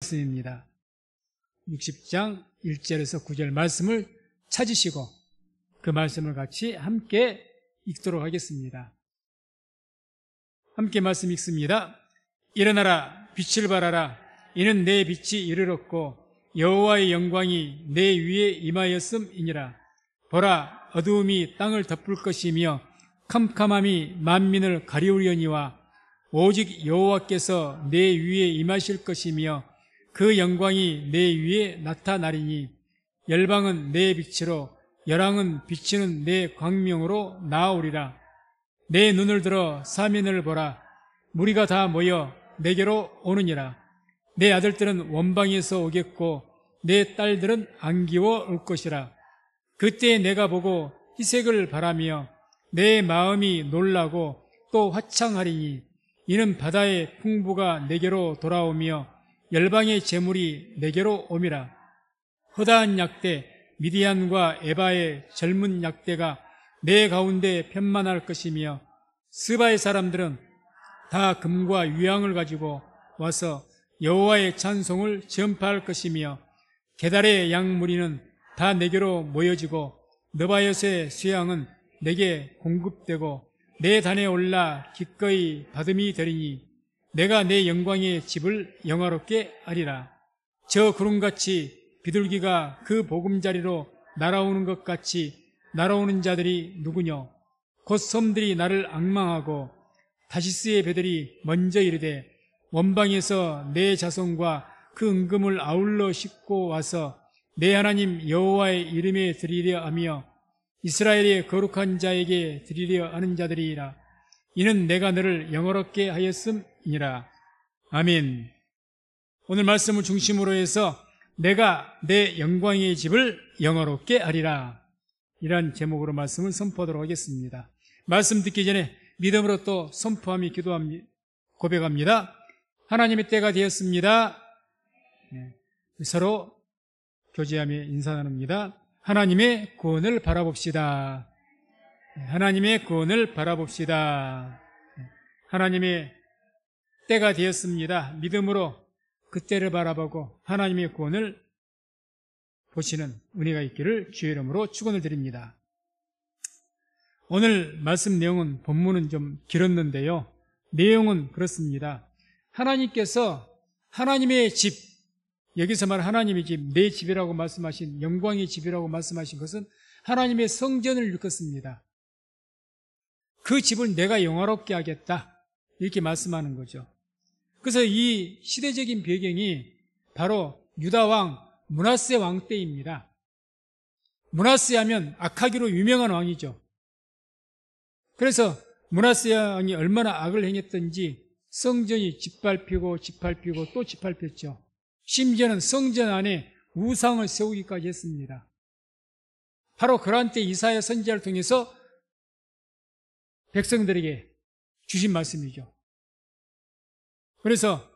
말씀입니다. 60장 1절에서 9절 말씀을 찾으시고 그 말씀을 같이 함께 읽도록 하겠습니다. 함께 말씀 읽습니다. 일어나라, 빛을 발하라. 이는 내 빛이 이르렀고 여호와의 영광이 내 위에 임하였음이니라. 보라, 어두움이 땅을 덮을 것이며 캄캄함이 만민을 가리우려니와 오직 여호와께서 내 위에 임하실 것이며 그 영광이 내 위에 나타나리니 열방은 내 빛으로 열왕은 비치는 내 광명으로 나아오리라. 내 눈을 들어 사면을 보라. 무리가 다 모여 내게로 오느니라. 내 아들들은 원방에서 오겠고 내 딸들은 안기워 올 것이라. 그때 내가 보고 희색을 바라며 내 마음이 놀라고 또 화창하리니 이는 바다의 풍부가 내게로 돌아오며 열방의 재물이 내게로 오미라. 허다한 약대 미디안과 에바의 젊은 약대가 내 가운데 편만할 것이며 스바의 사람들은 다 금과 유향을 가지고 와서 여호와의 찬송을 전파할 것이며 게달의 양 무리는 다 내게로 모여지고 느바요스의 수양은 내게 공급되고 내 단에 올라 기꺼이 받음이 되리니 내가 내 영광의 집을 영화롭게 하리라. 저 구름같이 비둘기가 그 보금자리로 날아오는 것 같이 날아오는 자들이 누구뇨? 곧 섬들이 나를 앙망하고 다시스의 배들이 먼저 이르되 원방에서 내 자손과 그 은금을 아울러 싣고 와서 내 하나님 여호와의 이름에 드리려 하며 이스라엘의 거룩한 자에게 드리려 하는 자들이라. 이는 내가 너를 영화롭게 하였음이니라. 아멘. 오늘 말씀을 중심으로 해서 내가 내 영광의 집을 영화롭게 하리라, 이런 제목으로 말씀을 선포하도록 하겠습니다. 말씀 듣기 전에 믿음으로 또 선포하며 기도합니다. 고백합니다. 하나님의 때가 되었습니다. 서로 교제하며 인사 나눕니다. 하나님의 구원을 바라봅시다. 하나님의 구원을 바라봅시다. 하나님의 때가 되었습니다. 믿음으로 그 때를 바라보고 하나님의 구원을 보시는 은혜가 있기를 주의 이름으로 축원을 드립니다. 오늘 말씀 내용은 본문은 좀 길었는데요, 내용은 그렇습니다. 하나님께서 하나님의 집, 여기서 말 하나님의 집, 내 집이라고 말씀하신, 영광의 집이라고 말씀하신 것은 하나님의 성전을 일컫습니다. 그 집을 내가 영화롭게 하겠다, 이렇게 말씀하는 거죠. 그래서 이 시대적인 배경이 바로 유다왕 므낫세 왕 때입니다. 므낫세 하면 악하기로 유명한 왕이죠. 그래서 므낫세 왕이 얼마나 악을 행했던지 성전이 짓밟히고 또 짓밟혔죠. 심지어는 성전 안에 우상을 세우기까지 했습니다. 바로 그러한 때 이사야 선지자를 통해서 백성들에게 주신 말씀이죠. 그래서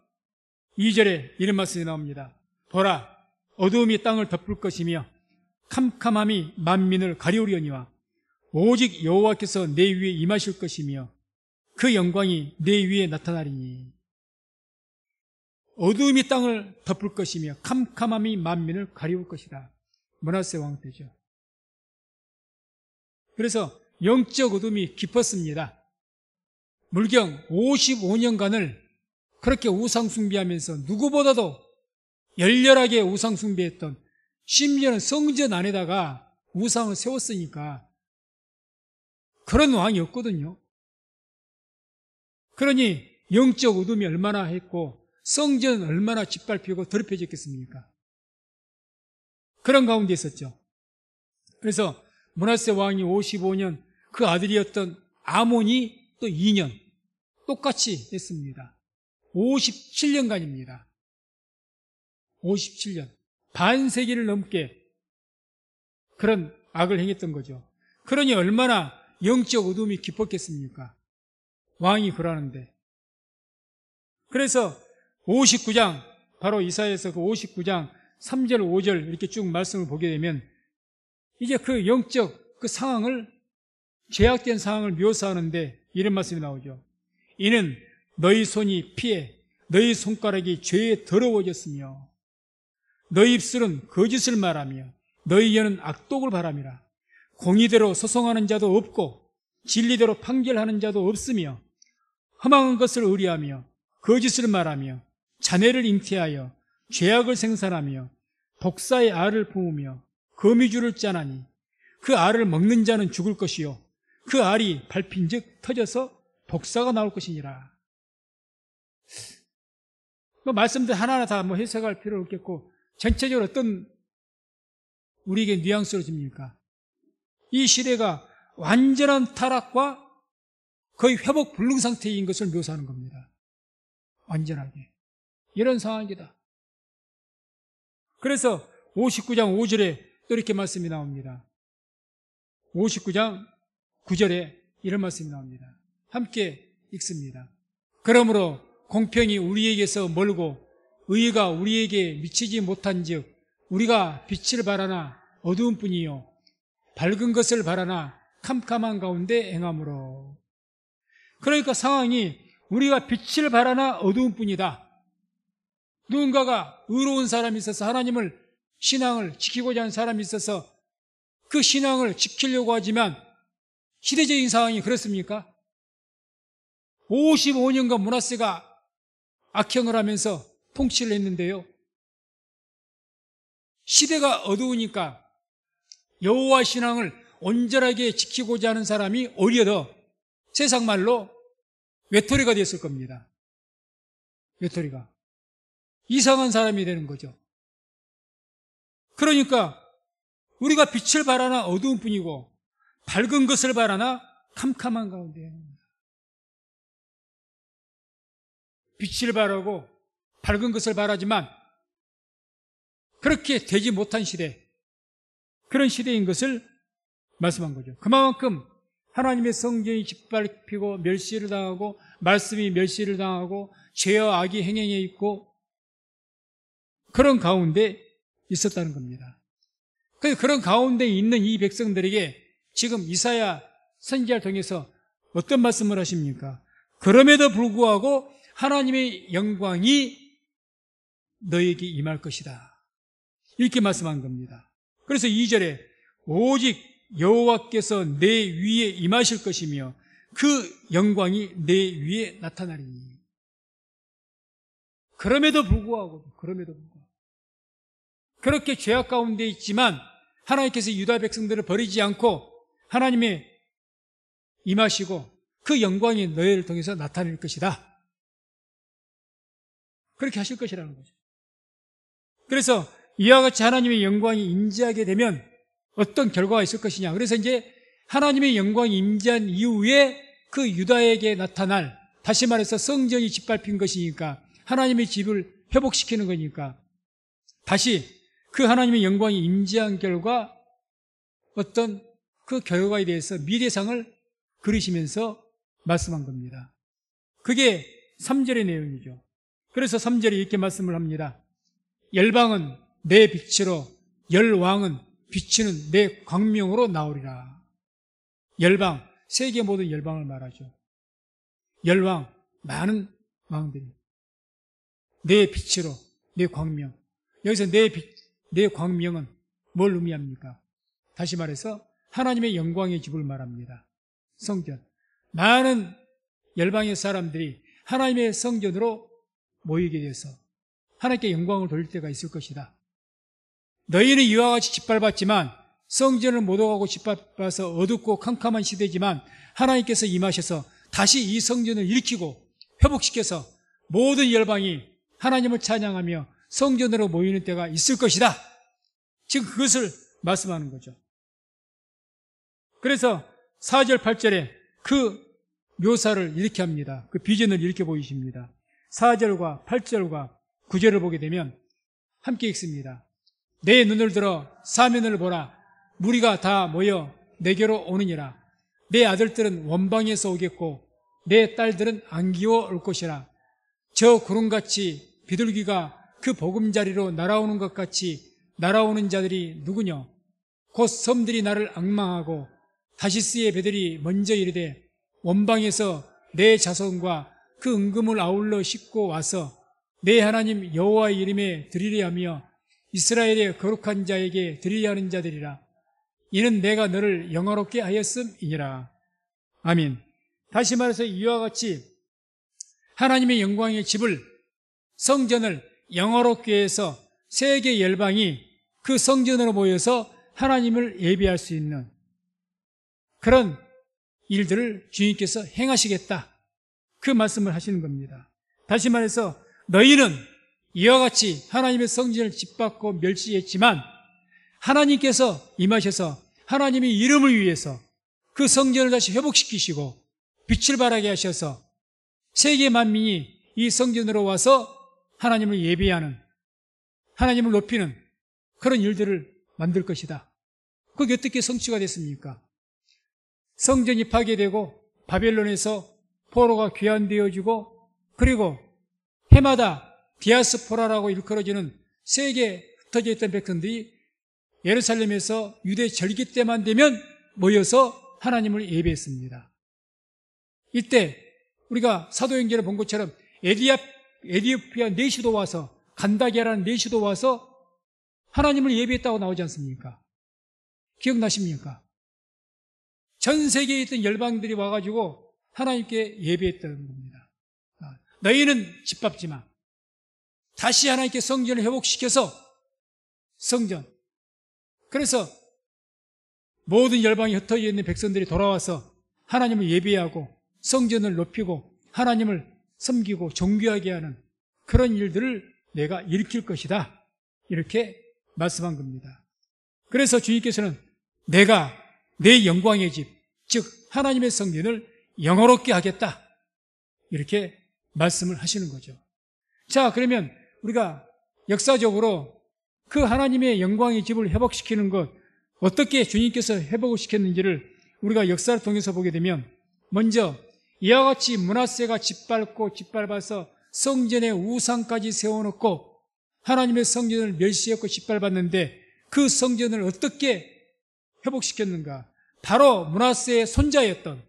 2절에 이런 말씀이 나옵니다. 보라, 어두움이 땅을 덮을 것이며 캄캄함이 만민을 가리우려니와 오직 여호와께서 내 위에 임하실 것이며 그 영광이 내 위에 나타나리니. 어두움이 땅을 덮을 것이며 캄캄함이 만민을 가리울 것이다. 므낫세 왕 때죠. 그래서 영적 어둠이 깊었습니다. 물경 55년간을 그렇게 우상 숭배하면서 누구보다도 열렬하게 우상 숭배했던, 심지어는 성전 안에다가 우상을 세웠으니까 그런 왕이었거든요. 그러니 영적 어둠이 얼마나 했고 성전은 얼마나 짓밟히고 더럽혀졌겠습니까? 그런 가운데 있었죠. 그래서 므낫세 왕이 55년, 그 아들이었던 아몬이 또 2년 똑같이 했습니다. 57년간입니다. 57년. 반세기를 넘게 그런 악을 행했던 거죠. 그러니 얼마나 영적 어둠이 깊었겠습니까? 왕이 그러는데. 그래서 59장, 바로 이사야에서 그 59장 3절 5절 이렇게 쭉 말씀을 보게 되면 이제 그 영적 그 상황을, 죄악된 상황을 묘사하는데 이런 말씀이 나오죠. 이는 너희 손이 피해 너희 손가락이 죄에 더러워졌으며 너희 입술은 거짓을 말하며 너희 혀는 악독을 바람이라. 공의대로 소송하는 자도 없고 진리대로 판결하는 자도 없으며 험한 것을 의뢰하며 거짓을 말하며 자네를 잉태하여 죄악을 생산하며 독사의 알을 품으며 거미줄을 짜나니 그 알을 먹는 자는 죽을 것이요 그 알이 밟힌즉 터져서 독사가 나올 것이니라. 말씀들 하나하나 다 해석할 필요 없겠고 전체적으로 어떤 우리에게 뉘앙스로 줍니까? 이 시대가 완전한 타락과 거의 회복 불능 상태인 것을 묘사하는 겁니다. 완전하게. 이런 상황이다. 그래서 59장 5절에 또 이렇게 말씀이 나옵니다. 59장 9절에 이런 말씀이 나옵니다. 함께 읽습니다. 그러므로 공평이 우리에게서 멀고 의가 우리에게 미치지 못한즉 우리가 빛을 바라나 어두운 뿐이요 밝은 것을 바라나 캄캄한 가운데 행함으로. 그러니까 상황이 우리가 빛을 바라나 어두운 뿐이다. 누군가가 의로운 사람이 있어서 하나님을 신앙을 지키고자 하는 사람이 있어서 그 신앙을 지키려고 하지만 시대적인 상황이 그렇습니까? 55년간 므낫세가 악행을 하면서 통치를 했는데요. 시대가 어두우니까 여호와 신앙을 온전하게 지키고자 하는 사람이 오히려 더 세상 말로 외톨이가 됐을 겁니다. 외톨이가. 이상한 사람이 되는 거죠. 그러니까 우리가 빛을 바라나 어두운 뿐이고 밝은 것을 바라나 캄캄한 가운데. 빛을 바라고 밝은 것을 바라지만 그렇게 되지 못한 시대, 그런 시대인 것을 말씀한 거죠. 그만큼 하나님의 성전이 짓밟히고 멸시를 당하고 말씀이 멸시를 당하고 죄와 악이 행행해 있고 그런 가운데 있었다는 겁니다. 그런 가운데 있는 이 백성들에게 지금 이사야 선지자를 통해서 어떤 말씀을 하십니까? 그럼에도 불구하고 하나님의 영광이 너에게 임할 것이다. 이렇게 말씀한 겁니다. 그래서 2절에 오직 여호와께서 내 위에 임하실 것이며 그 영광이 내 위에 나타나리니. 그럼에도 불구하고 그렇게 죄악 가운데 있지만 하나님께서 유다 백성들을 버리지 않고 하나님의 임하시고 그 영광이 너희를 통해서 나타낼 것이다. 그렇게 하실 것이라는 거죠. 그래서 이와 같이 하나님의 영광이 임재하게 되면 어떤 결과가 있을 것이냐. 그래서 이제 하나님의 영광이 임재한 이후에 그 유다에게 나타날, 다시 말해서 성전이 짓밟힌 것이니까 하나님의 집을 회복시키는 거니까 다시 그 하나님의 영광이 임재한 결과 어떤 그 결과에 대해서 미래상을 그리시면서 말씀한 겁니다. 그게 3절의 내용이죠. 그래서 3절에 이렇게 말씀을 합니다. 열방은 내 빛으로 열왕은 비치는 내 광명으로 나오리라. 열방, 세계 모든 열방을 말하죠. 열왕, 많은 왕들이 내 빛으로 내 광명. 여기서 내 광명은 뭘 의미합니까? 다시 말해서 하나님의 영광의 집을 말합니다. 성전. 많은 열방의 사람들이 하나님의 성전으로 모이게 돼서 하나님께 영광을 돌릴 때가 있을 것이다. 너희는 이와 같이 짓밟았지만 성전을 못 오가고 짓밟아서 어둡고 캄캄한 시대지만 하나님께서 임하셔서 다시 이 성전을 일으키고 회복시켜서 모든 열방이 하나님을 찬양하며 성전으로 모이는 때가 있을 것이다. 지금 그것을 말씀하는 거죠. 그래서 4절 8절에 그 묘사를 이렇게 합니다. 그 비전을 이렇게 보이십니다. 4절과 8절과 9절을 보게 되면 함께 읽습니다. 내 눈을 들어 사면을 보라. 무리가 다 모여 내게로 오느니라. 내 아들들은 원방에서 오겠고 내 딸들은 안기어 올 것이라. 저 구름같이 비둘기가 그 보금자리로 날아오는 것 같이 날아오는 자들이 누구냐? 곧 섬들이 나를 앙망하고 다시스의 배들이 먼저 이르되 원방에서 내 자손과 그 은금을 아울러 싣고 와서 내 하나님 여호와의 이름에 드리려 하며 이스라엘의 거룩한 자에게 드리려 하는 자들이라. 이는 내가 너를 영화롭게 하였음이니라. 아멘. 다시 말해서 이와 같이 하나님의 영광의 집을, 성전을 영화롭게 해서 세계 열방이 그 성전으로 모여서 하나님을 예배할 수 있는 그런 일들을 주님께서 행하시겠다, 그 말씀을 하시는 겁니다. 다시 말해서 너희는 이와 같이 하나님의 성전을 짓밟고 멸시했지만 하나님께서 임하셔서 하나님의 이름을 위해서 그 성전을 다시 회복시키시고 빛을 발하게 하셔서 세계 만민이 이 성전으로 와서 하나님을 예배하는, 하나님을 높이는 그런 일들을 만들 것이다. 그게 어떻게 성취가 됐습니까? 성전이 파괴되고 바벨론에서 포로가 귀환되어지고, 그리고 해마다 디아스포라라고 일컬어지는 세계에 흩어져 있던 백성들이 예루살렘에서 유대 절기 때만 되면 모여서 하나님을 예배했습니다. 이때 우리가 사도행전을 본 것처럼 에디오피아 내시도 와서, 간다게라는 내시도 와서 하나님을 예배했다고 나오지 않습니까? 기억나십니까? 전 세계에 있던 열방들이 와가지고 하나님께 예배했다는 겁니다. 너희는 짓밟지마. 다시 하나님께 성전을 회복시켜서 성전. 그래서 모든 열방이 흩어져 있는 백성들이 돌아와서 하나님을 예배하고 성전을 높이고 하나님을 섬기고 존귀하게 하는 그런 일들을 내가 일으킬 것이다. 이렇게 말씀한 겁니다. 그래서 주님께서는 내가 내 영광의 집, 즉 하나님의 성전을 영화롭게 하겠다. 이렇게 말씀을 하시는 거죠. 자, 그러면 우리가 역사적으로 그 하나님의 영광의 집을 회복시키는 것, 어떻게 주님께서 회복을 시켰는지를 우리가 역사를 통해서 보게 되면, 먼저 이와 같이 므낫세가 짓밟아서 성전에 우상까지 세워놓고 하나님의 성전을 멸시했고 짓밟았는데 그 성전을 어떻게 회복시켰는가? 바로 므낫세의 손자였던,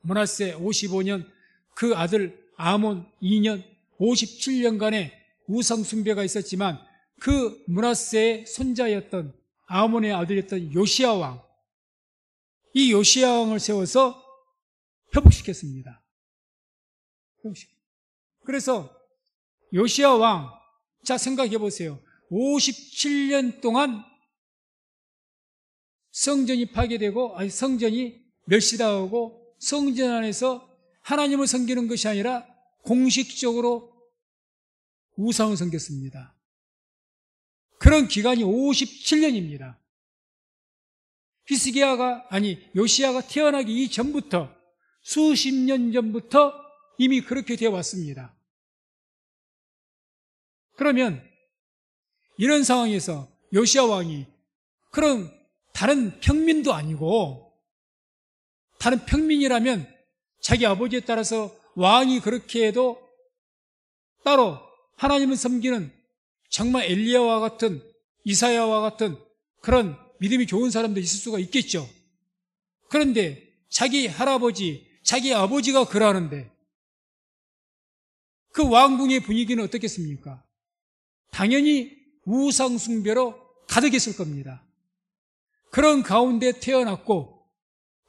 므낫세 55년 그 아들 아몬 2년 57년간의 우상 숭배가 있었지만 그 므낫세의 손자였던 아몬의 아들이었던 요시야 왕, 이 요시야 왕을 세워서 회복시켰습니다. 그래서 요시야 왕, 자 생각해 보세요. 57년 동안 성전이 파괴되고, 아니 성전이 멸시당하고 성전 안에서 하나님을 섬기는 것이 아니라 공식적으로 우상을 섬겼습니다. 그런 기간이 57년입니다. 요시야가 태어나기 이전부터, 수십 년 전부터 이미 그렇게 되어 왔습니다. 그러면 이런 상황에서 요시야 왕이 그런 다른 평민도 아니고, 다른 평민이라면 자기 아버지에 따라서 왕이 그렇게 해도 따로 하나님을 섬기는 정말 엘리야와 같은, 이사야와 같은 그런 믿음이 좋은 사람도 있을 수가 있겠죠. 그런데 자기 할아버지, 자기 아버지가 그러는데 그 왕궁의 분위기는 어떻겠습니까? 당연히 우상숭배로 가득했을 겁니다. 그런 가운데 태어났고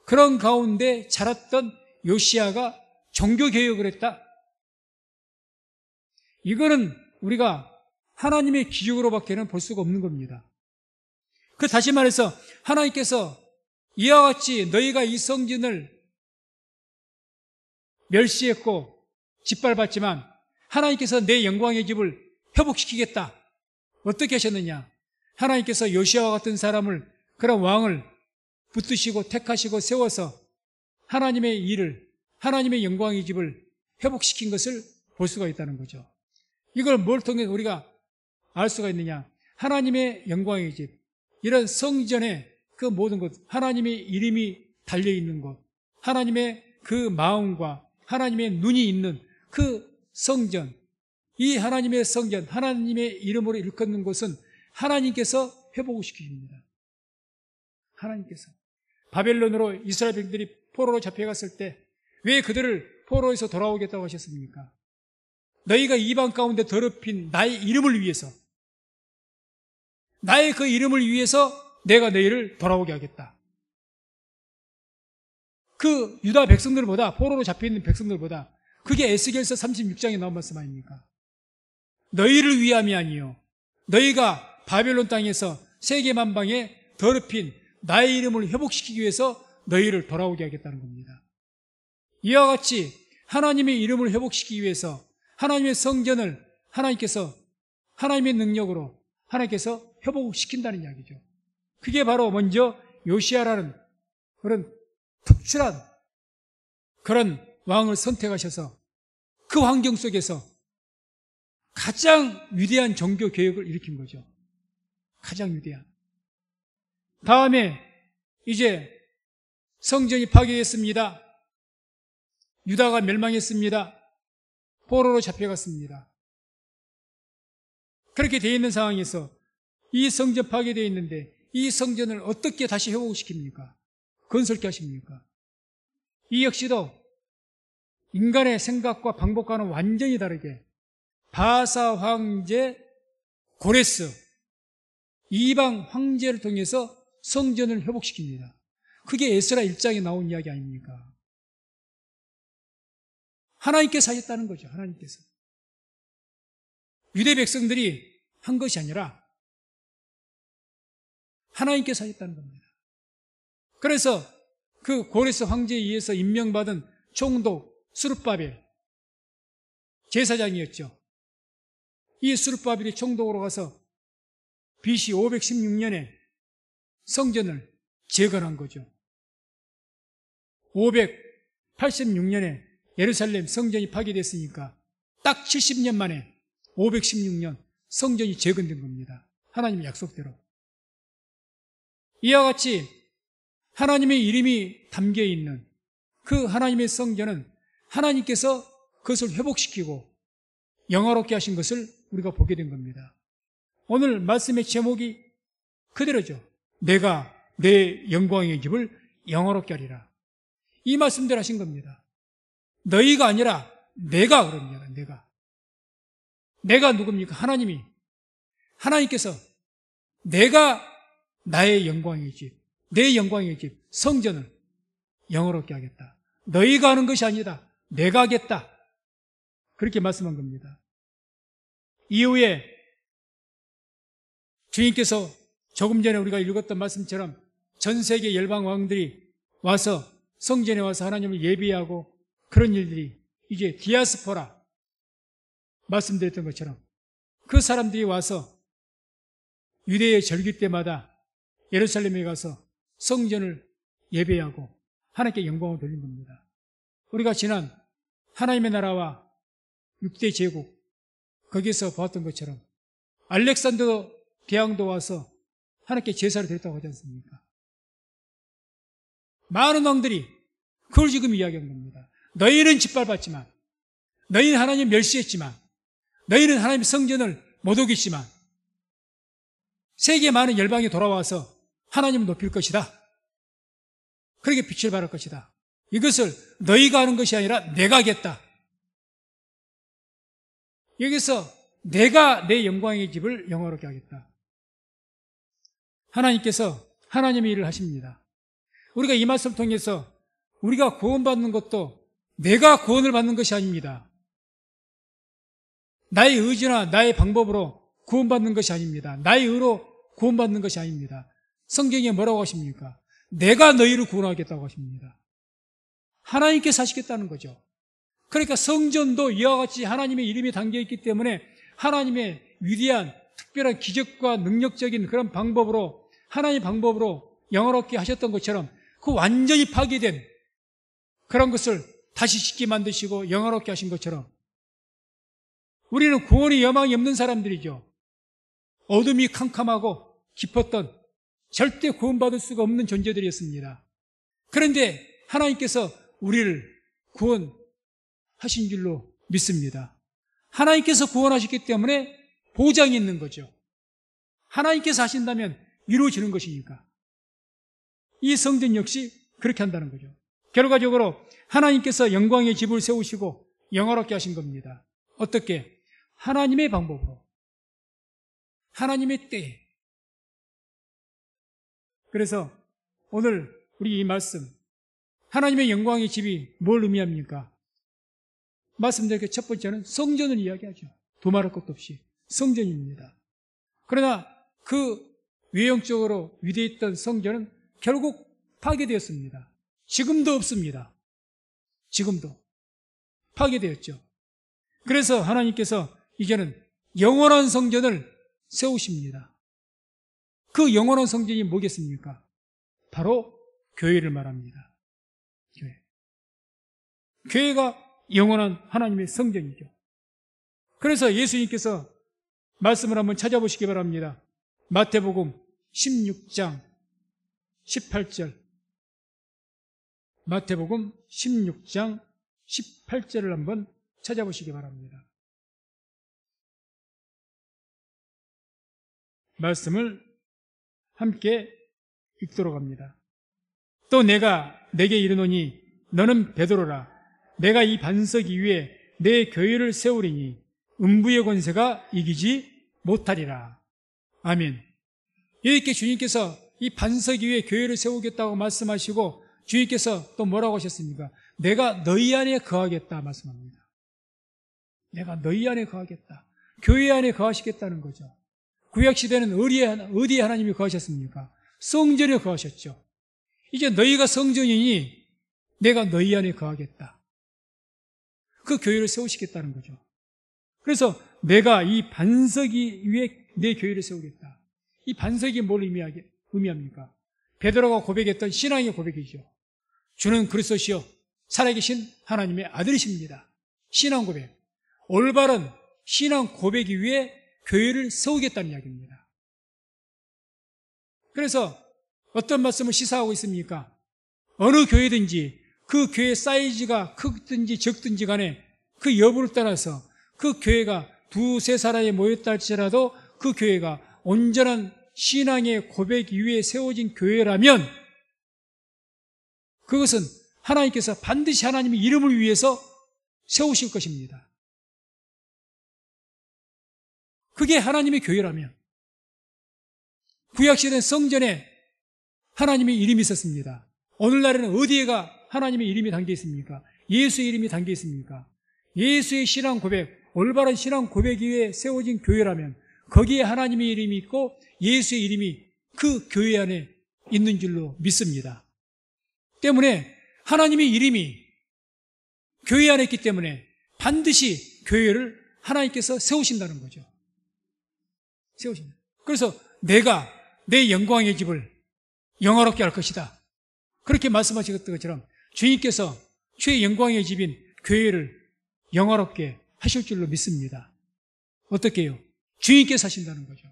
그런 가운데 자랐던 요시야가 종교개혁을 했다. 이거는 우리가 하나님의 기적으로밖에는 볼 수가 없는 겁니다. 다시 말해서 하나님께서 이와 같이 너희가 이 성전을 멸시했고 짓밟았지만 하나님께서 내 영광의 집을 회복시키겠다. 어떻게 하셨느냐? 하나님께서 요시야와 같은 사람을, 그런 왕을 붙드시고 택하시고 세워서 하나님의 일을, 하나님의 영광의 집을 회복시킨 것을 볼 수가 있다는 거죠. 이걸 뭘 통해 우리가 알 수가 있느냐? 하나님의 영광의 집, 이런 성전의 그 모든 것, 하나님의 이름이 달려있는 것, 하나님의 그 마음과 하나님의 눈이 있는 그 성전, 이 하나님의 성전, 하나님의 이름으로 일컫는 곳은 하나님께서 회복을 시키십니다. 하나님께서 바벨론으로 이스라엘 백성들이 포로로 잡혀갔을 때 왜 그들을 포로에서 돌아오겠다고 하셨습니까? 너희가 이방 가운데 더럽힌 나의 이름을 위해서, 나의 그 이름을 위해서 내가 너희를 돌아오게 하겠다. 그 유다 백성들보다, 포로로 잡혀있는 백성들보다, 그게 에스겔서 36장에 나온 말씀 아닙니까? 너희를 위함이 아니요, 너희가 바벨론 땅에서 세계 만방에 더럽힌 나의 이름을 회복시키기 위해서 너희를 돌아오게 하겠다는 겁니다. 이와 같이 하나님의 이름을 회복시키기 위해서 하나님의 성전을 하나님께서 하나님의 능력으로 하나님께서 회복시킨다는 이야기죠. 그게 바로 먼저 요시야라는 그런 특출한 그런 왕을 선택하셔서 그 환경 속에서 가장 위대한 종교 개혁을 일으킨 거죠. 가장 위대한. 다음에 이제 성전이 파괴됐습니다. 유다가 멸망했습니다. 포로로 잡혀갔습니다. 그렇게 되어 있는 상황에서 이 성전 파괴되어 있는데 이 성전을 어떻게 다시 회복시킵니까? 건설케 하십니까? 이 역시도 인간의 생각과 방법과는 완전히 다르게 바사 황제 고레스 이방 황제를 통해서 성전을 회복시킵니다. 그게 에스라 1장에 나온 이야기 아닙니까? 하나님께서 하셨다는 거죠. 하나님께서. 유대 백성들이 한 것이 아니라 하나님께서 하셨다는 겁니다. 그래서 그 고레스 황제에 의해서 임명받은 총독 스룹바벨 제사장이었죠. 이 스룹바벨이 총독으로 가서 BC 516년에 성전을 재건한 거죠. 586년에 예루살렘 성전이 파괴됐으니까 딱 70년 만에 516년 성전이 재건된 겁니다. 하나님의 약속대로. 이와 같이 하나님의 이름이 담겨있는 그 하나님의 성전은 하나님께서 그것을 회복시키고 영화롭게 하신 것을 우리가 보게 된 겁니다. 오늘 말씀의 제목이 그대로죠. 내가 내 영광의 집을 영화롭게 하리라. 이 말씀대로 하신 겁니다. 너희가 아니라 내가 그럽니다. 내가 누굽니까? 하나님께서 내가 나의 영광의 집, 내 영광의 집, 성전을 영화롭게 하겠다. 너희가 하는 것이 아니다. 내가 하겠다. 그렇게 말씀한 겁니다. 이후에 주님께서 조금 전에 우리가 읽었던 말씀처럼 전 세계 열방 왕들이 와서 성전에 와서 하나님을 예배하고 그런 일들이 이제 디아스포라 말씀드렸던 것처럼 그 사람들이 와서 유대의 절기 때마다 예루살렘에 가서 성전을 예배하고 하나님께 영광을 돌린 겁니다. 우리가 지난 하나님의 나라와 6대 제국 거기에서 보았던 것처럼 알렉산더 대왕도 와서 하나님께 제사를 드렸다고 하지 않습니까? 많은 왕들이 그걸 지금 이야기한 겁니다. 너희는 짓밟았지만, 너희는 하나님 멸시했지만, 너희는 하나님의 성전을 못 어겼지만 세계 많은 열방이 돌아와서 하나님을 높일 것이다. 그렇게 빛을 발할 것이다. 이것을 너희가 하는 것이 아니라 내가 하겠다. 여기서 내가 내 영광의 집을 영화롭게 하겠다. 하나님께서 하나님의 일을 하십니다. 우리가 이 말씀을 통해서 우리가 구원받는 것도 내가 구원을 받는 것이 아닙니다. 나의 의지나 나의 방법으로 구원받는 것이 아닙니다. 나의 의로 구원받는 것이 아닙니다. 성경에 뭐라고 하십니까? 내가 너희를 구원하겠다고 하십니다. 하나님께서 하시겠다는 거죠. 그러니까 성전도 이와 같이 하나님의 이름이 담겨있기 때문에 하나님의 위대한 특별한 기적과 능력적인 그런 방법으로 하나님의 방법으로 영화롭게 하셨던 것처럼 그 완전히 파괴된 그런 것을 다시 짓게 만드시고 영화롭게 하신 것처럼 우리는 구원의 여망이 없는 사람들이죠. 어둠이 캄캄하고 깊었던 절대 구원받을 수가 없는 존재들이었습니다. 그런데 하나님께서 우리를 구원하신 줄로 믿습니다. 하나님께서 구원하셨기 때문에 보장이 있는 거죠. 하나님께서 하신다면 이루어지는 것이니까. 이 성전 역시 그렇게 한다는 거죠. 결과적으로 하나님께서 영광의 집을 세우시고 영화롭게 하신 겁니다. 어떻게? 하나님의 방법으로, 하나님의 때에. 그래서 오늘 우리 이 말씀, 하나님의 영광의 집이 뭘 의미합니까? 말씀드린 첫 번째는 성전을 이야기하죠. 두말할 것도 없이 성전입니다. 그러나 그 외형적으로 위대했던 성전은 결국 파괴되었습니다. 지금도 없습니다. 지금도 파괴되었죠. 그래서 하나님께서 이제는 영원한 성전을 세우십니다. 그 영원한 성전이 뭐겠습니까? 바로 교회를 말합니다. 교회. 교회가 영원한 하나님의 성전이죠. 그래서 예수님께서 말씀을 한번 찾아보시기 바랍니다. 마태복음 16장 18절. 마태복음 16장 18절을 한번 찾아보시기 바랍니다. 말씀을 함께 읽도록 합니다. 또 내가 내게 이르노니 너는 베드로라. 내가 이 반석 위에 내 교회를 세우리니 음부의 권세가 이기지 못하리라. 아멘. 이렇게 주님께서 이 반석 위에 교회를 세우겠다고 말씀하시고 주님께서 또 뭐라고 하셨습니까? 내가 너희 안에 거하겠다 말씀합니다. 내가 너희 안에 거하겠다. 교회 안에 거하시겠다는 거죠. 구약시대는 어디에 하나님이 거하셨습니까? 성전에 거하셨죠. 이제 너희가 성전이니 내가 너희 안에 거하겠다. 그 교회를 세우시겠다는 거죠. 그래서 내가 이 반석 위에 내 교회를 세우겠다. 이 반석이 뭘 의미합니까? 베드로가 고백했던 신앙의 고백이죠. 주는 그리스도시요 살아계신 하나님의 아들이십니다. 신앙 고백. 올바른 신앙 고백 위에 교회를 세우겠다는 이야기입니다. 그래서 어떤 말씀을 시사하고 있습니까? 어느 교회든지 그 교회 사이즈가 크든지 적든지 간에 그 여부를 따라서 그 교회가 두세 사람이 모였다 할지라도 그 교회가 온전한 신앙의 고백 위에 세워진 교회라면 그것은 하나님께서 반드시 하나님의 이름을 위해서 세우실 것입니다. 그게 하나님의 교회라면 구약시대는 성전에 하나님의 이름이 있었습니다. 오늘날에는 어디에가 하나님의 이름이 담겨 있습니까? 예수의 이름이 담겨 있습니까? 예수의 신앙 고백, 올바른 신앙 고백 위에 세워진 교회라면 거기에 하나님의 이름이 있고 예수의 이름이 그 교회 안에 있는 줄로 믿습니다. 때문에 하나님의 이름이 교회 안에 있기 때문에 반드시 교회를 하나님께서 세우신다는 거죠. 세우신다. 그래서 내가 내 영광의 집을 영화롭게 할 것이다. 그렇게 말씀하신 것처럼 주님께서 주의 영광의 집인 교회를 영화롭게 하실 줄로 믿습니다. 어떻게 해요? 주님께서 하신다는 거죠.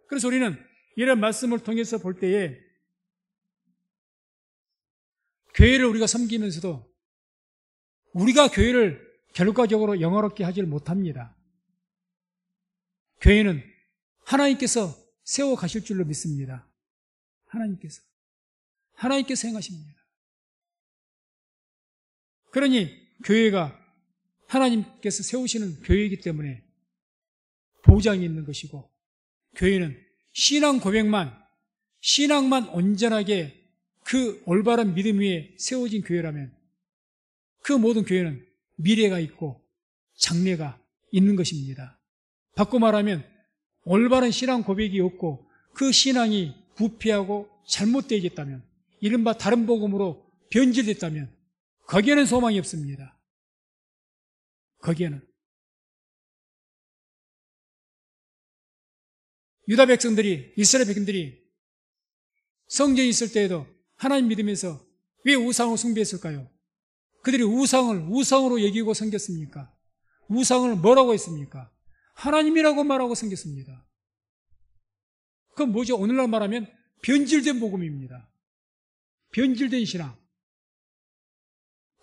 그래서 우리는 이런 말씀을 통해서 볼 때에 교회를 우리가 섬기면서도 우리가 교회를 결과적으로 영화롭게 하지 못합니다. 교회는 하나님께서 세워 가실 줄로 믿습니다. 하나님께서 행하십니다. 그러니 교회가 하나님께서 세우시는 교회이기 때문에 보장이 있는 것이고 교회는 신앙만 온전하게 그 올바른 믿음 위에 세워진 교회라면 그 모든 교회는 미래가 있고 장래가 있는 것입니다. 바꿔 말하면 올바른 신앙 고백이 없고 그 신앙이 부패하고 잘못되어졌다면 이른바 다른 복음으로 변질됐다면 거기에는 소망이 없습니다. 거기에는 유다 백성들이 이스라엘 백성들이 성전이 있을 때에도 하나님 믿으면서 왜 우상을 숭배했을까요? 그들이 우상으로 여기고 섬겼습니까? 우상을 뭐라고 했습니까? 하나님이라고 말하고 섬겼습니다. 그건 뭐죠? 오늘날 말하면 변질된 복음입니다. 변질된 신앙.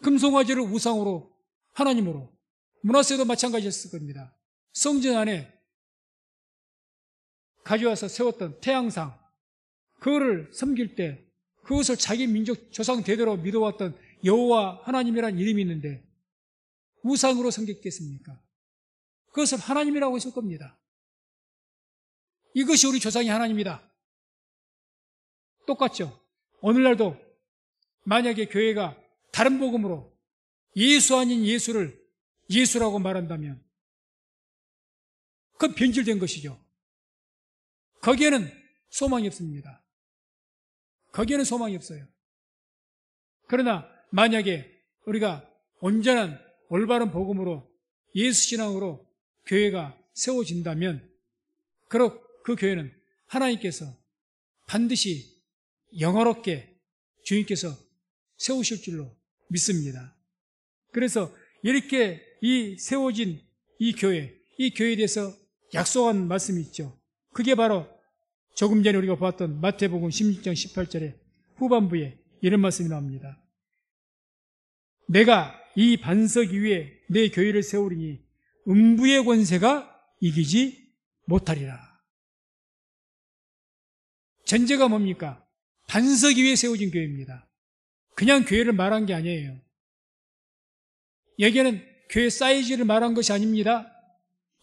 금송아지를 우상으로 하나님으로 문화세도 마찬가지였을 겁니다. 성전 안에 가져와서 세웠던 태양상 그거를 섬길 때 그것을 자기 민족 조상 대대로 믿어왔던 여호와 하나님이라는 이름이 있는데 우상으로 섬겼겠습니까? 그것을 하나님이라고 했을 겁니다. 이것이 우리 조상의 하나님이다. 똑같죠? 오늘날도 만약에 교회가 다른 복음으로 예수 아닌 예수를 예수라고 말한다면 그건 변질된 것이죠. 거기에는 소망이 없습니다. 거기에는 소망이 없어요. 그러나 만약에 우리가 온전한 올바른 복음으로 예수 신앙으로 교회가 세워진다면 그 교회는 하나님께서 반드시 영화롭게 주님께서 세우실 줄로 믿습니다. 그래서 이렇게 세워진 이 교회에 대해서 약속한 말씀이 있죠. 그게 바로 조금 전에 우리가 보았던 마태복음 16장 18절의 후반부에 이런 말씀이 나옵니다. 내가 이 반석 위에 내 교회를 세우리니 음부의 권세가 이기지 못하리라. 전제가 뭡니까? 반석 위에 세워진 교회입니다. 그냥 교회를 말한 게 아니에요. 여기에는 교회 사이즈를 말한 것이 아닙니다.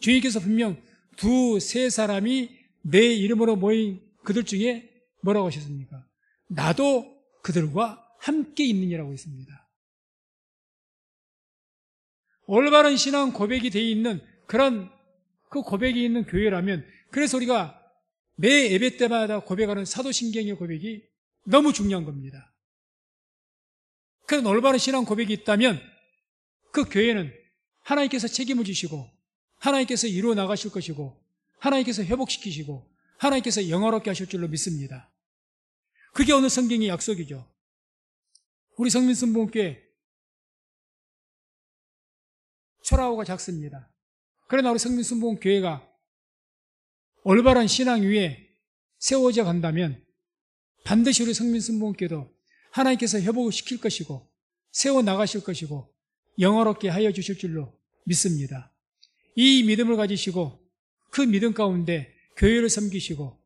주님께서 분명 2-3 사람이 내 이름으로 모인 그들 중에 뭐라고 하셨습니까? 나도 그들과 함께 있느니라고 했습니다. 올바른 신앙 고백이 되어 있는 그런 그 고백이 있는 교회라면, 그래서 우리가 매 예배 때마다 고백하는 사도신경의 고백이 너무 중요한 겁니다. 그런 올바른 신앙 고백이 있다면 그 교회는 하나님께서 책임을 지시고 하나님께서 이루어 나가실 것이고 하나님께서 회복시키시고 하나님께서 영화롭게 하실 줄로 믿습니다. 그게 오늘 성경의 약속이죠. 우리 성민순복음교회 초라하고 작습니다. 그러나 우리 성민순복음교회가 올바른 신앙 위에 세워져 간다면 반드시 우리 성민순복음교회도 하나님께서 회복을 시킬 것이고 세워나가실 것이고 영화롭게 하여 주실 줄로 믿습니다. 이 믿음을 가지시고 그 믿음 가운데 교회를 섬기시고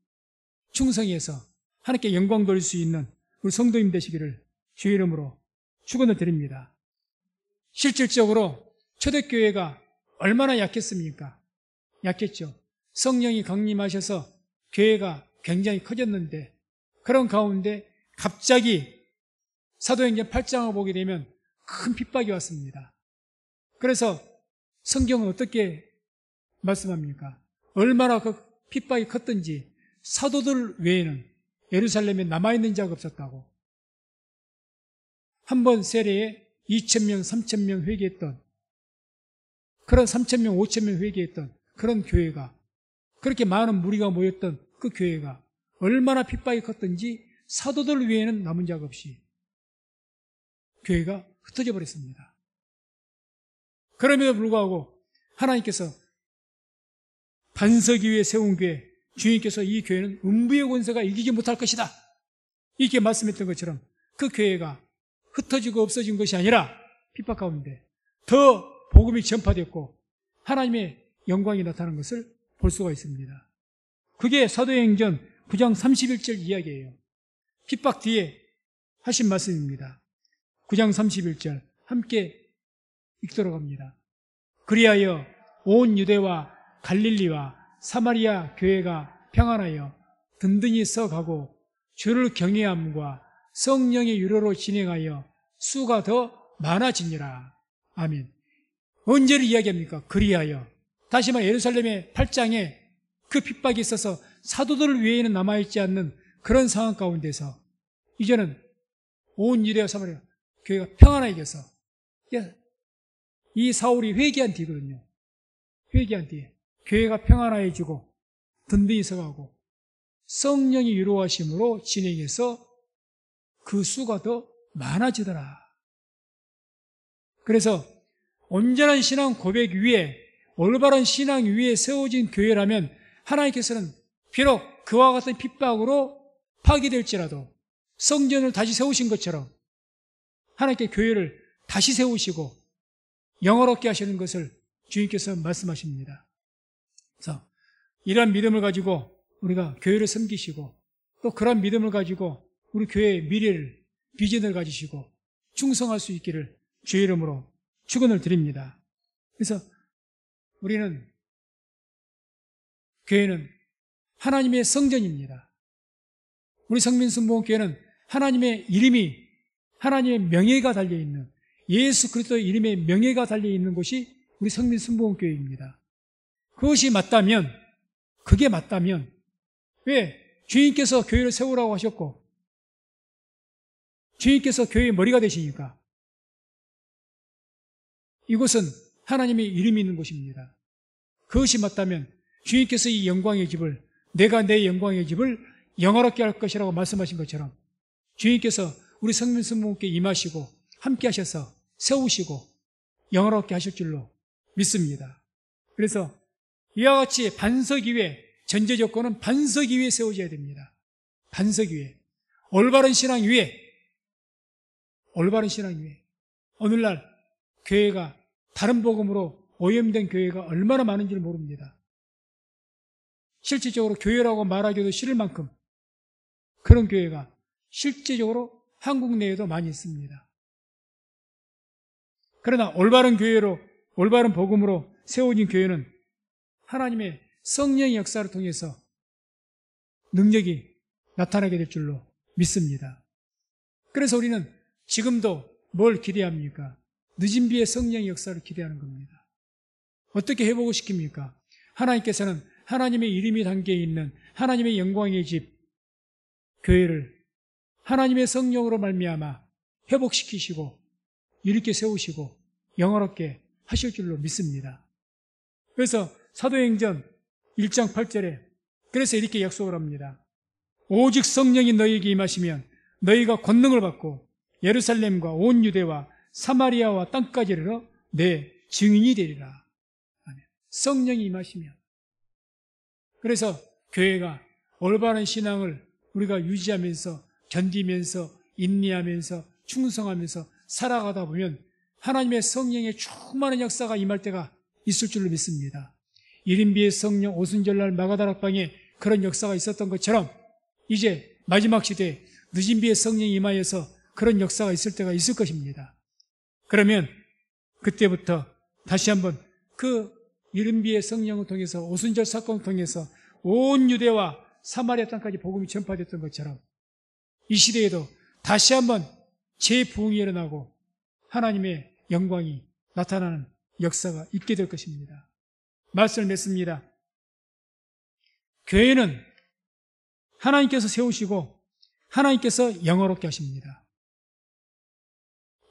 충성해서 하나님께 영광 돌릴 수 있는 우리 성도님 되시기를 주의 이름으로 축원을 드립니다. 실질적으로 초대교회가 얼마나 약했습니까? 약했죠. 성령이 강림하셔서 교회가 굉장히 커졌는데 그런 가운데 갑자기 사도행전 8장을 보게 되면 큰 핍박이 왔습니다. 그래서 성경은 어떻게 말씀합니까? 얼마나 그 핍박이 컸던지 사도들 외에는 예루살렘에 남아있는 자가 없었다고. 한 번 세례에 2,000명, 3,000명 회개했던 그런 3,000명, 5,000명 회개했던 그런 교회가, 그렇게 많은 무리가 모였던 그 교회가 얼마나 핍박이 컸던지 사도들 외에는 남은 자가 없이 교회가 흩어져 버렸습니다. 그럼에도 불구하고 하나님께서 반석 위에 세운 교회, 주님께서 이 교회는 음부의 권세가 이기지 못할 것이다 이렇게 말씀했던 것처럼 그 교회가 흩어지고 없어진 것이 아니라 핍박 가운데 더 복음이 전파됐고 하나님의 영광이 나타난 것을 볼 수가 있습니다. 그게 사도행전 9장 31절 이야기예요. 핍박 뒤에 하신 말씀입니다. 9장 31절 함께 읽도록 합니다. 그리하여 온 유대와 갈릴리와 사마리아 교회가 평안하여 든든히 서가고 주를 경외함과 성령의 유로로 진행하여 수가 더 많아지니라. 아멘. 언제를 이야기합니까? 그리하여. 다시 말해 예루살렘의 8장에 그 핍박이 있어서 사도들 외에는 남아있지 않는 그런 상황 가운데서 이제는 온 유대와 사마리아 교회가 평안하게 해서 이 사울이 회개한 뒤거든요. 회개한 뒤에 교회가 평안해지고 든든히 서가고 성령이 유로하심으로 진행해서 그 수가 더 많아지더라. 그래서 온전한 신앙 고백 위에 올바른 신앙 위에 세워진 교회라면 하나님께서는 비록 그와 같은 핍박으로 파괴될지라도 성전을 다시 세우신 것처럼 하나님께 교회를 다시 세우시고 영화롭게 하시는 것을 주님께서 말씀하십니다. 그래서 이러한 믿음을 가지고 우리가 교회를 섬기시고 또 그런 믿음을 가지고 우리 교회의 미래를 비전을 가지시고 충성할 수 있기를 주의 이름으로 축원을 드립니다. 그래서 우리는 교회는 하나님의 성전입니다. 우리 성민순복음교회는 하나님의 이름이, 하나님의 명예가 달려있는, 예수 그리스도의 이름의 명예가 달려있는 곳이 우리 성민순복음교회입니다. 그것이 맞다면, 그게 맞다면 왜 주인께서 교회를 세우라고 하셨고 주인께서 교회의 머리가 되시니까? 이곳은 하나님의 이름이 있는 곳입니다. 그것이 맞다면 주인께서 이 영광의 집을, 내가 내 영광의 집을 영화롭게 할 것이라고 말씀하신 것처럼 주인께서 우리 성민순복음교회에 임하시고 함께 하셔서 세우시고 영화롭게 하실 줄로 믿습니다. 그래서 이와 같이 반석 위에, 전제 조건은 반석 위에 세워져야 됩니다. 반석 위에. 올바른 신앙 위에, 올바른 신앙 위에. 오늘날 교회가 다른 복음으로 오염된 교회가 얼마나 많은지 모릅니다. 실질적으로 교회라고 말하기도 싫을 만큼 그런 교회가 실제적으로 한국 내에도 많이 있습니다. 그러나 올바른 교회로, 올바른 복음으로 세워진 교회는 하나님의 성령의 역사를 통해서 능력이 나타나게 될 줄로 믿습니다. 그래서 우리는 지금도 뭘 기대합니까? 늦은 비의 성령의 역사를 기대하는 겁니다. 어떻게 회복을 시킵니까? 하나님께서는 하나님의 이름이 담겨있는 하나님의 영광의 집, 교회를 하나님의 성령으로 말미암아 회복시키시고 이렇게 세우시고 영화롭게 하실 줄로 믿습니다. 그래서 사도행전 1장 8절에 그래서 이렇게 약속을 합니다. 오직 성령이 너희에게 임하시면 너희가 권능을 받고 예루살렘과 온 유대와 사마리아와 땅까지 이르러 내 증인이 되리라. 성령이 임하시면. 그래서 교회가 올바른 신앙을 우리가 유지하면서 견디면서 인내하면서 충성하면서 살아가다 보면 하나님의 성령의 충만한 역사가 임할 때가 있을 줄로 믿습니다. 일인비의 성령 오순절날 마가다락방에 그런 역사가 있었던 것처럼 이제 마지막 시대에 늦은 비의 성령이 임하여서 그런 역사가 있을 때가 있을 것입니다. 그러면 그때부터 다시 한번 그 이른비의 성령을 통해서 오순절 사건을 통해서 온 유대와 사마리아 땅까지 복음이 전파됐던 것처럼 이 시대에도 다시 한번 재부흥이 일어나고 하나님의 영광이 나타나는 역사가 있게 될 것입니다. 말씀을 맺습니다. 교회는 하나님께서 세우시고 하나님께서 영화롭게 하십니다.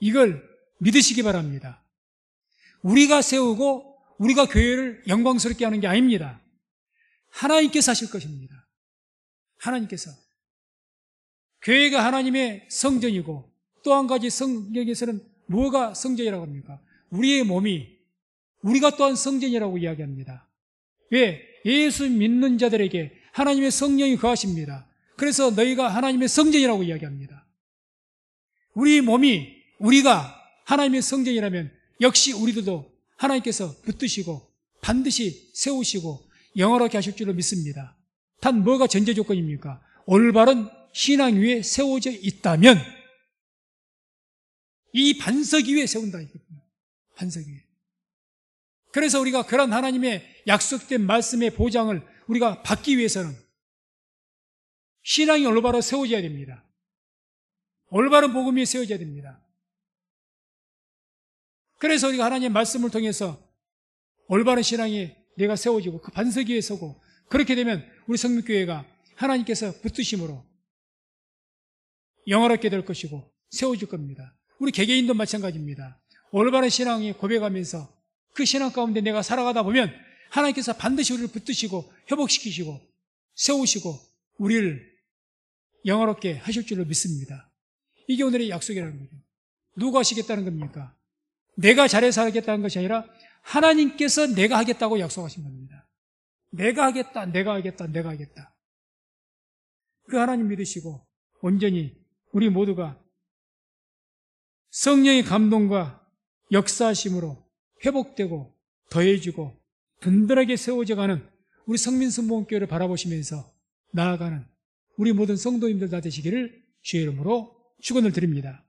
이걸 믿으시기 바랍니다. 우리가 세우고 우리가 교회를 영광스럽게 하는 게 아닙니다. 하나님께서 하실 것입니다. 하나님께서. 교회가 하나님의 성전이고 또 한 가지 성경에서는 뭐가 성전이라고 합니까? 우리의 몸이 우리가 또한 성전이라고 이야기합니다. 왜? 예수 믿는 자들에게 하나님의 성령이 거하십니다. 그래서 너희가 하나님의 성전이라고 이야기합니다. 우리 몸이 우리가 하나님의 성전이라면 역시 우리들도 하나님께서 붙드시고 반드시 세우시고 영원하게 하실 줄로 믿습니다. 단 뭐가 전제 조건입니까? 올바른 신앙 위에 세워져 있다면 이 반석 위에 세운다 이거든요. 반석 위에. 그래서 우리가 그런 하나님의 약속된 말씀의 보장을 우리가 받기 위해서는 신앙이 올바로 세워져야 됩니다. 올바른 복음이 세워져야 됩니다. 그래서 우리가 하나님의 말씀을 통해서 올바른 신앙이 내가 세워지고 그 반석 위에 서고 그렇게 되면 우리 성민교회가 하나님께서 붙드심으로 영화롭게 될 것이고 세워질 겁니다. 우리 개개인도 마찬가지입니다. 올바른 신앙에 고백하면서 그 신앙 가운데 내가 살아가다 보면 하나님께서 반드시 우리를 붙드시고 회복시키시고 세우시고 우리를 영화롭게 하실 줄로 믿습니다. 이게 오늘의 약속이라는 거죠. 누가 하시겠다는 겁니까? 내가 잘해서 하겠다는 것이 아니라 하나님께서 내가 하겠다고 약속하신 겁니다. 내가 하겠다, 내가 하겠다, 내가 하겠다. 그 하나님 믿으시고 온전히 우리 모두가 성령의 감동과 역사하심으로 회복되고 더해지고 든든하게 세워져가는 우리 성민순복음교회를 바라보시면서 나아가는 우리 모든 성도님들 다 되시기를 주의 이름으로 축원을 드립니다.